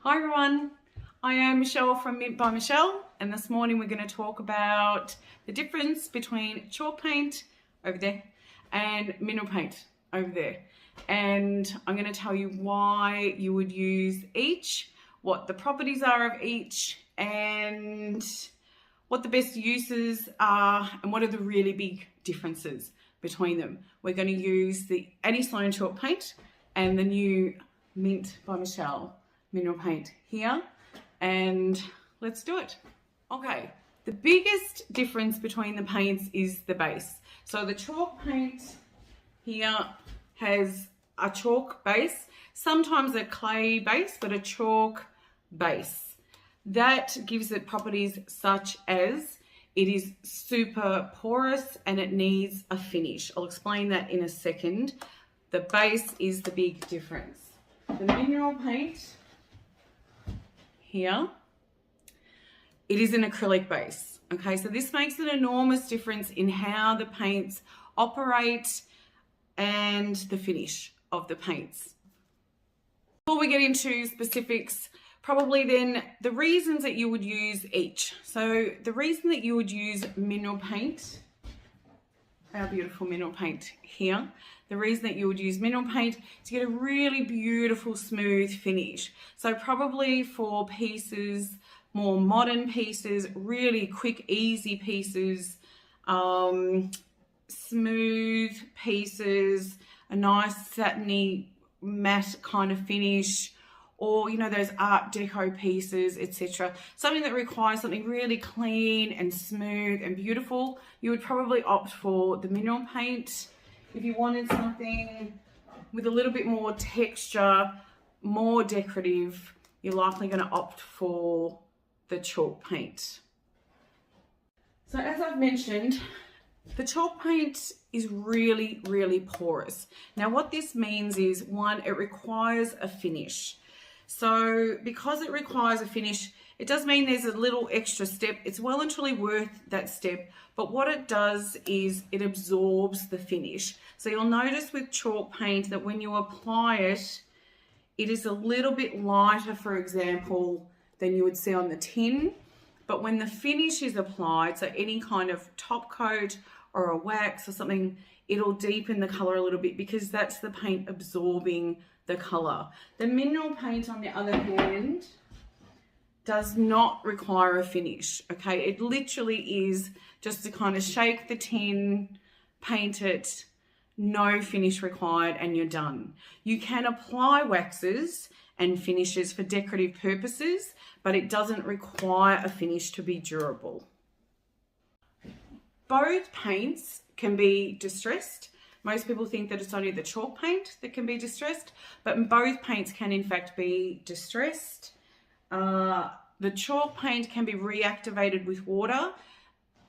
Hi everyone, I am Michelle from Mint by Michelle, and this morning we're going to talk about the difference between chalk paint over there and mineral paint over there. And I'm going to tell you why you would use each, what the properties are of each, and what the best uses are, and what are the really big differences between them. We're going to use the Sloan chalk paint and the new Mint by Michelle mineral paint here, and let's do it. Okay, the biggest difference between the paints is the base. So the chalk paint here has a chalk base, sometimes a clay base, but a chalk base. That gives it properties such as it is super porous and it needs a finish. I'll explain that in a second. The base is the big difference. The mineral paint here, it is an acrylic base. Okay, so this makes an enormous difference in how the paints operate and the finish of the paints. Before we get into specifics, probably then the reasons that you would use each. So the reason that you would use mineral paint, our beautiful mineral paint here, the reason that you would use mineral paint to get a really beautiful smooth finish. So probably for pieces, more modern pieces, really quick, easy pieces, smooth pieces, a nice satiny matte kind of finish, or you know, those art deco pieces, etc. Something that requires something really clean and smooth and beautiful, you would probably opt for the mineral paint. If you wanted something with a little bit more texture, more decorative, you're likely going to opt for the chalk paint. So as I've mentioned, the chalk paint is really, really porous. Now what this means is, one, it requires a finish. So because it requires a finish, it does mean there's a little extra step. It's well and truly worth that step, but what it does is it absorbs the finish. So you'll notice with chalk paint that when you apply it, it is a little bit lighter, for example, than you would see on the tin. But when the finish is applied, so any kind of top coat or a wax or something, it'll deepen the color a little bit because that's the paint absorbing the color. The mineral paint, on the other hand, does not require a finish. Okay, it literally is just to kind of shake the tin, paint it, no finish required, and you're done. You can apply waxes and finishes for decorative purposes, but it doesn't require a finish to be durable. Both paints can be distressed. Most people think that it's only the chalk paint that can be distressed, but both paints can in fact be distressed. The chalk paint can be reactivated with water.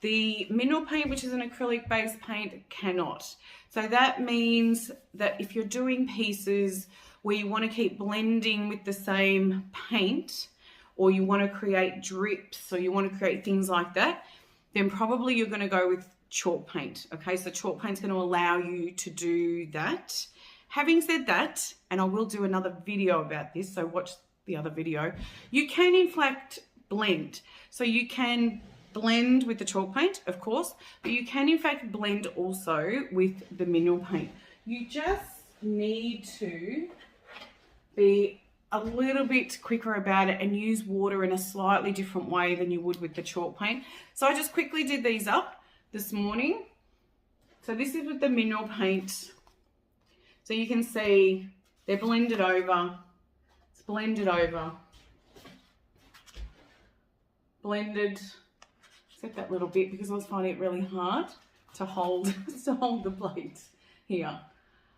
The mineral paint, which is an acrylic based paint, cannot. So that means that if you're doing pieces where you want to keep blending with the same paint, or you want to create drips, or you want to create things like that, then probably you're going to go with chalk paint. Okay, so chalk paint's going to allow you to do that. Having said that, and I will do another video about this, so watch the other video, you can in fact blend. So you can blend with the chalk paint, of course, but you can in fact blend also with the mineral paint. You just need to be a little bit quicker about it and use water in a slightly different way than you would with the chalk paint. So I just quickly did these up this morning. So this is with the mineral paint. So you can see they're blended over. It's blended over. Blended, except that little bit because I was finding it really hard to hold the plate here.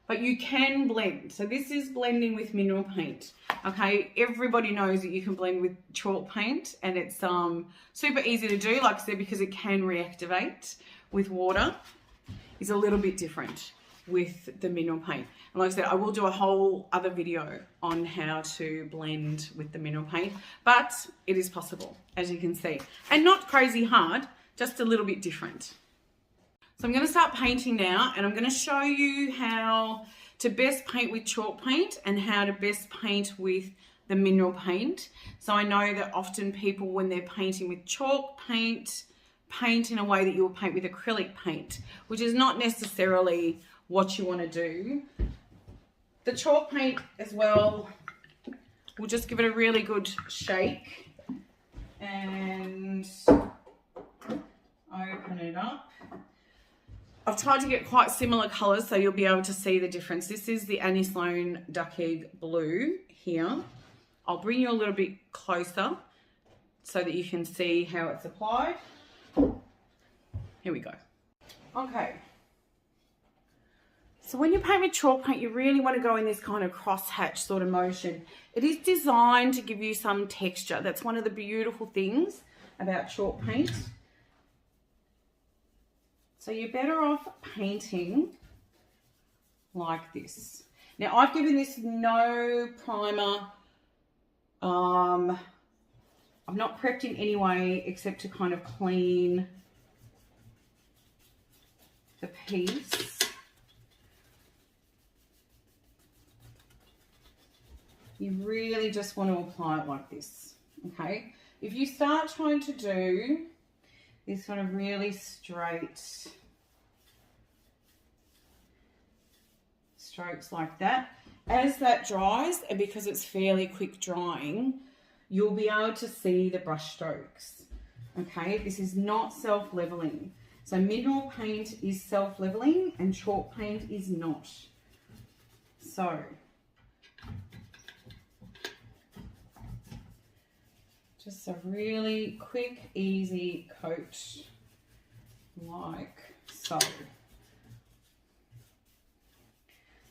But you can blend. So this is blending with mineral paint. Okay, everybody knows that you can blend with chalk paint, and it's super easy to do, like I said, because it can reactivate with water. It's a little bit different with the mineral paint. And like I said, I will do a whole other video on how to blend with the mineral paint, but it is possible, as you can see. And not crazy hard, just a little bit different. So I'm going to start painting now, and I'm going to show you how to best paint with chalk paint and how to best paint with the mineral paint. So I know that often people, when they're painting with chalk paint, paint in a way that you'll paint with acrylic paint, which is not necessarily what you want to do. The chalk paint as well, we'll just give it a really good shake and open it up. I've tried to get quite similar colours so you'll be able to see the difference. This is the Sloan Duck Egg Blue here. I'll bring you a little bit closer so that you can see how it's applied. Here we go. Okay. So when you paint with chalk paint, you really want to go in this kind of crosshatch sort of motion. It is designed to give you some texture. That's one of the beautiful things about chalk paint. So you're better off painting like this. Now I've given this no primer. I've not prepped in any way except to kind of clean the piece. You really just want to apply it like this, okay? If you start trying to do this sort of really straight strokes like that, as that dries, and because it's fairly quick drying, you'll be able to see the brush strokes, okay? This is not self-leveling. So mineral paint is self-leveling and chalk paint is not. So just a really quick, easy coat like so.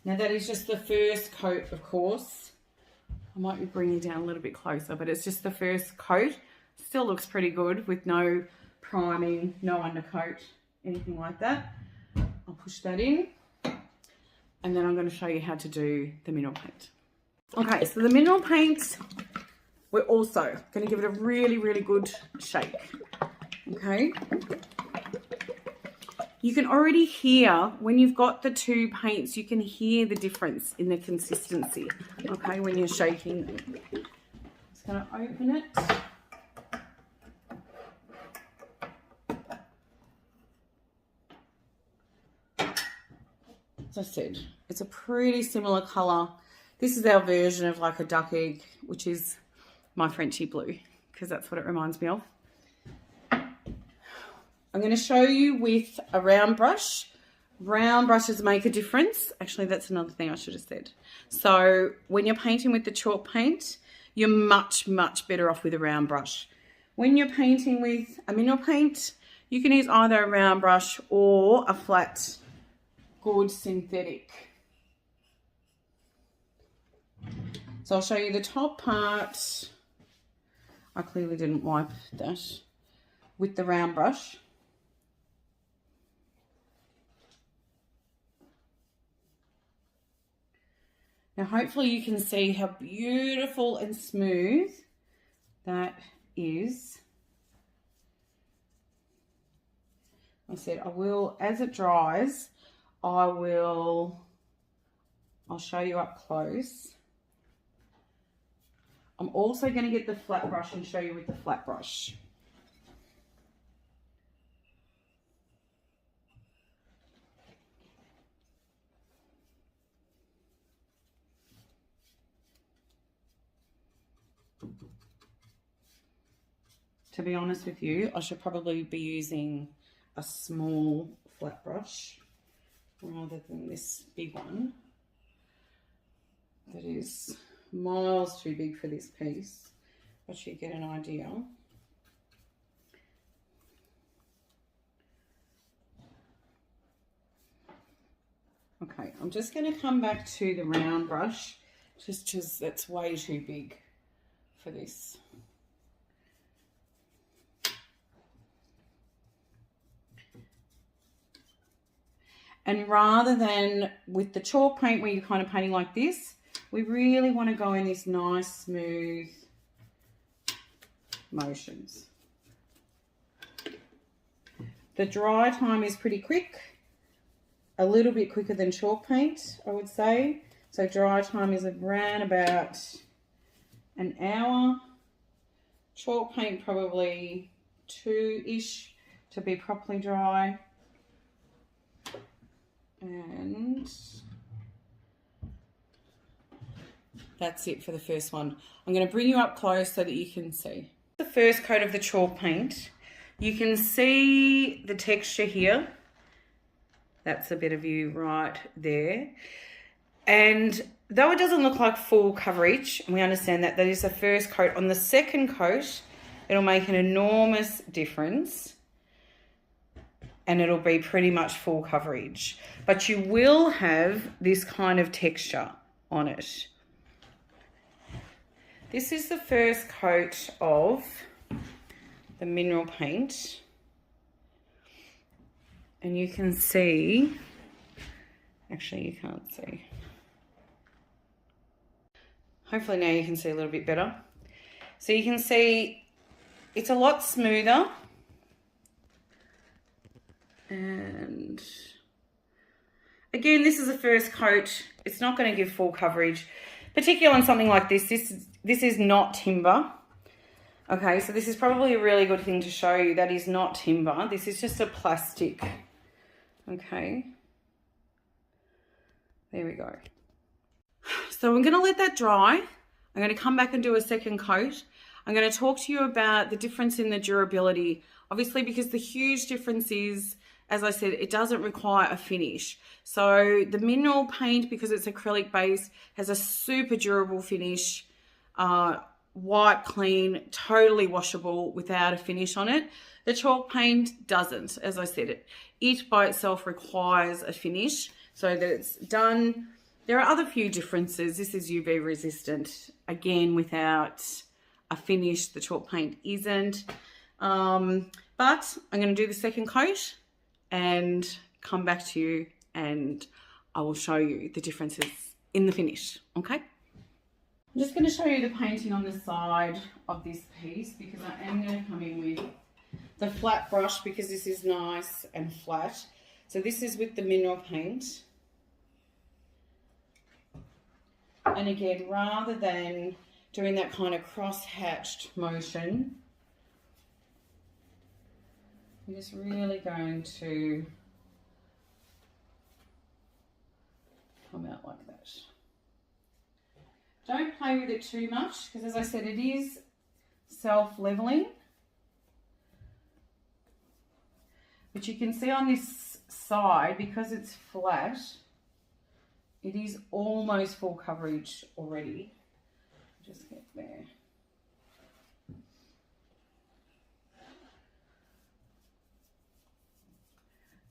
Now that is just the first coat, of course. I might be bringing you down a little bit closer, but it's just the first coat. Still looks pretty good with no priming, no undercoat, anything like that. I'll push that in and then I'm going to show you how to do the mineral paint. Okay, so the mineral paint, we're also going to give it a really, really good shake, okay? You can already hear, when you've got the two paints, you can hear the difference in the consistency, okay, when you're shaking them. Just going to open it. As I said, it's a pretty similar colour. This is our version of like a duck egg, which is my Frenchy blue, because that's what it reminds me of. I'm going to show you with a round brush. Round brushes make a difference. Actually, that's another thing I should have said. So when you're painting with the chalk paint, you're much, much better off with a round brush. When you're painting with a mineral paint, you can use either a round brush or a flat, good synthetic. So I'll show you the top part. I clearly didn't wipe that with the round brush. Now hopefully you can see how beautiful and smooth that is. I said I will, as it dries, I'll show you up close. I'm also going to get the flat brush and show you with the flat brush. To be honest with you, I should probably be using a small flat brush rather than this big one that is miles too big for this piece, but you get an idea. Okay, I'm just going to come back to the round brush just because that's way too big for this. And rather than with the chalk paint where you're kind of painting like this, we really want to go in this nice, smooth motions. The dry time is pretty quick, a little bit quicker than chalk paint, I would say. So dry time is around about an hour. Chalk paint probably 2-ish to be properly dry. And that's it for the first one. I'm going to bring you up close so that you can see. The first coat of the chalk paint, you can see the texture here. That's a better view right there. And though it doesn't look like full coverage, and we understand that is the first coat, on the second coat, it'll make an enormous difference. And it'll be pretty much full coverage. But you will have this kind of texture on it. This is the first coat of the mineral paint. And you can see, actually you can't see. Hopefully now you can see a little bit better. So you can see it's a lot smoother. And again, this is the first coat. It's not going to give full coverage, particularly on something like this. This is not timber. Okay, so this is probably a really good thing to show you. That is not timber. This is just a plastic. Okay. There we go. So I'm going to let that dry. I'm going to come back and do a second coat. I'm going to talk to you about the difference in the durability. Obviously, because the huge difference is, as I said, it doesn't require a finish. So the mineral paint, because it's acrylic base, has a super durable finish. White, clean, totally washable without a finish on it. The chalk paint doesn't. As I said, it by itself requires a finish so that it's done. There are other few differences. This is UV resistant. Again, without a finish, the chalk paint isn't. But I'm going to do the second coat and come back to you, and I will show you the differences in the finish, okay? I'm just going to show you the painting on the side of this piece, because I am going to come in with the flat brush, because this is nice and flat. So this is with the mineral paint. And again, rather than doing that kind of cross-hatched motion, I'm just really going to come out like that. Don't play with it too much, because as I said, it is self-leveling. But you can see on this side, because it's flat, it is almost full coverage already. Just get there.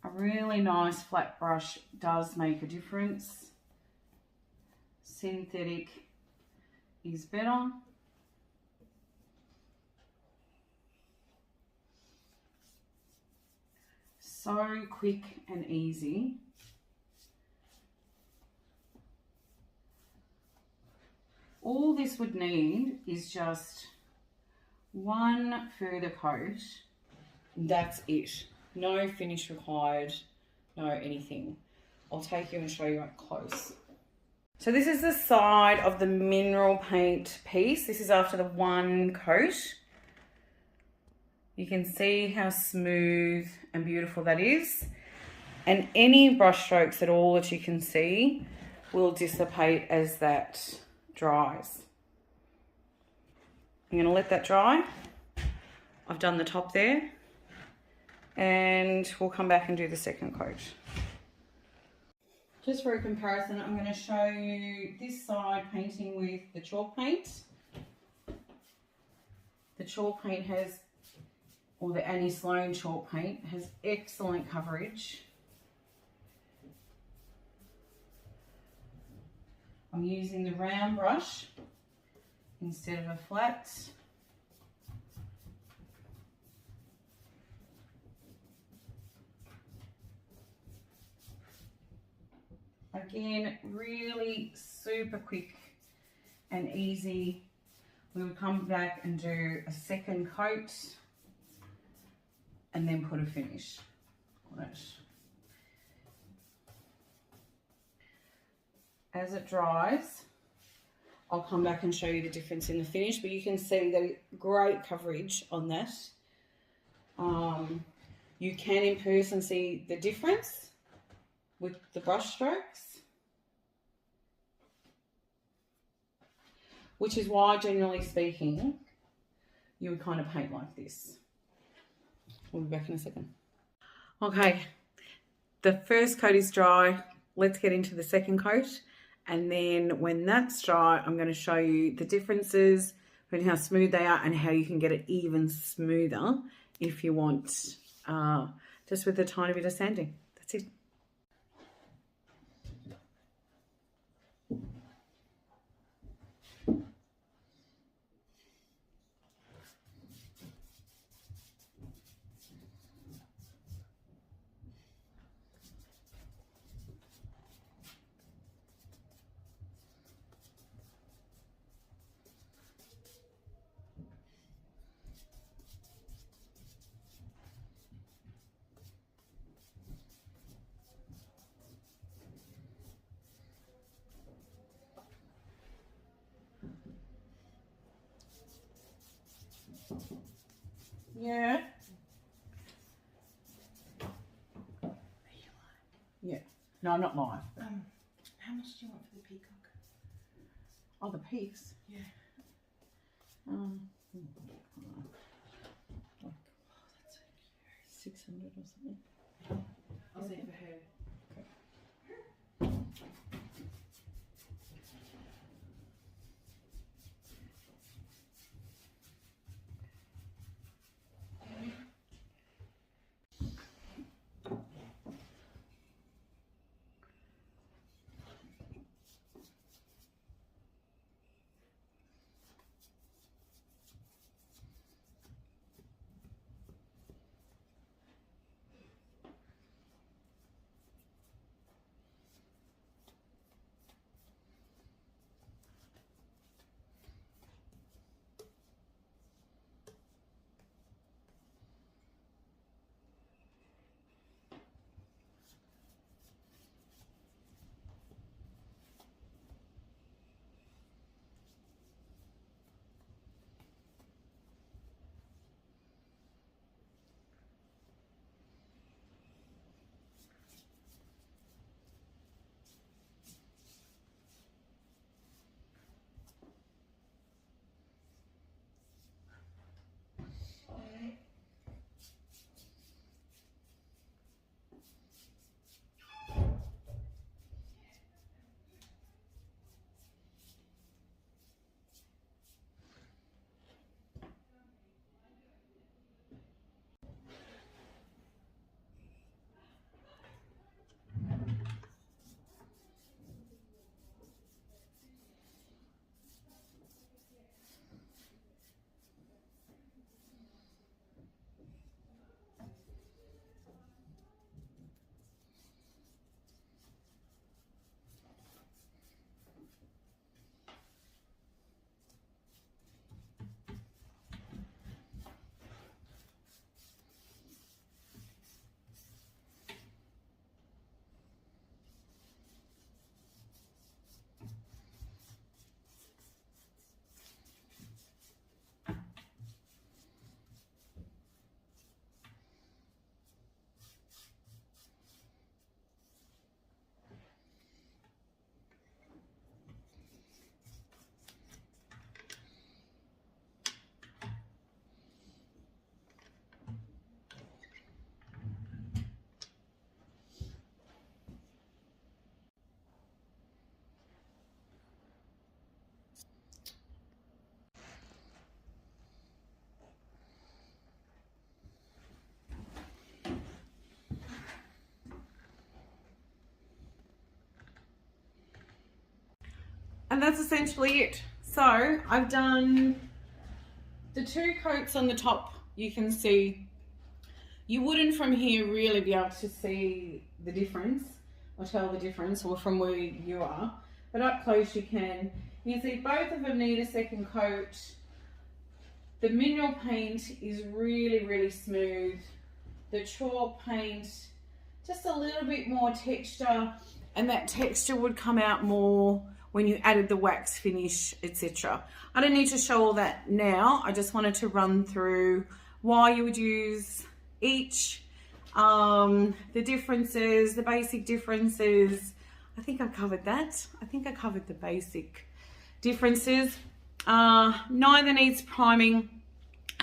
A really nice flat brush does make a difference. Synthetic is better. So quick and easy. All this would need is just one further coat. That's it. No finish required, no anything. I'll take you and show you up close. So this is the side of the mineral paint piece. This is after the one coat. You can see how smooth and beautiful that is. And any brush strokes at all that you can see will dissipate as that dries. I'm going to let that dry. I've done the top there. And we'll come back and do the second coat. Just for a comparison, I'm going to show you this side painting with the chalk paint. The chalk paint has, or the Sloan chalk paint, has excellent coverage. I'm using the round brush instead of a flat. Again, really super quick and easy. We will come back and do a second coat and then put a finish on it. As it dries, I'll come back and show you the difference in the finish, but you can see that great coverage on that. You can in person see the difference with the brush strokes, which is why, generally speaking, you would kind of paint like this. We'll be back in a second. Okay, the first coat is dry. Let's get into the second coat. And then when that's dry, I'm going to show you the differences between how smooth they are and how you can get it even smoother if you want, just with a tiny bit of sanding. That's it. Yeah. Yeah. No, I'm not live. How much do you want for the peacock? Oh, the peaks. Yeah. Oh, That's so cute. 600 or something. I'll say for her. And that's essentially it. So I've done the 2 coats on the top. You can see, you wouldn't from here really be able to see the difference or tell the difference, or from where you are, but up close you can. You can see both of them need a second coat. The mineral paint is really, really smooth. The chalk paint, just a little bit more texture, and that texture would come out more when you added the wax finish, etc. I don't need to show all that now. I just wanted to run through why you would use each, the differences, the basic differences. I think I covered that. I think I covered the basic differences. Neither needs priming,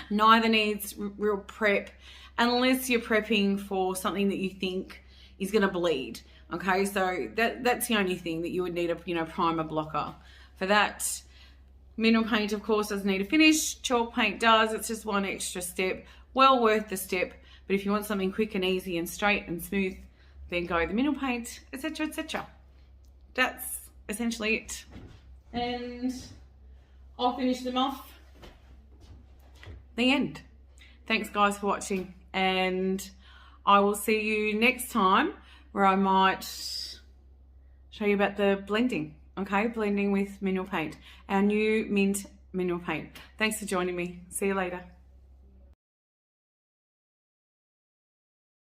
neither needs real prep, unless you're prepping for something that you think is going to bleed. Okay, so that's the only thing that you would need a primer blocker for that. Mineral paint, of course, doesn't need a finish. Chalk paint does. It's just one extra step. Well worth the step. But if you want something quick and easy and straight and smooth, then go the mineral paint, etc., etc. That's essentially it. And I'll finish them off. The end. Thanks, guys, for watching. And I will see you next time, where I might show you about the blending. Okay, blending with mineral paint. Our new mint mineral paint. Thanks for joining me. See you later.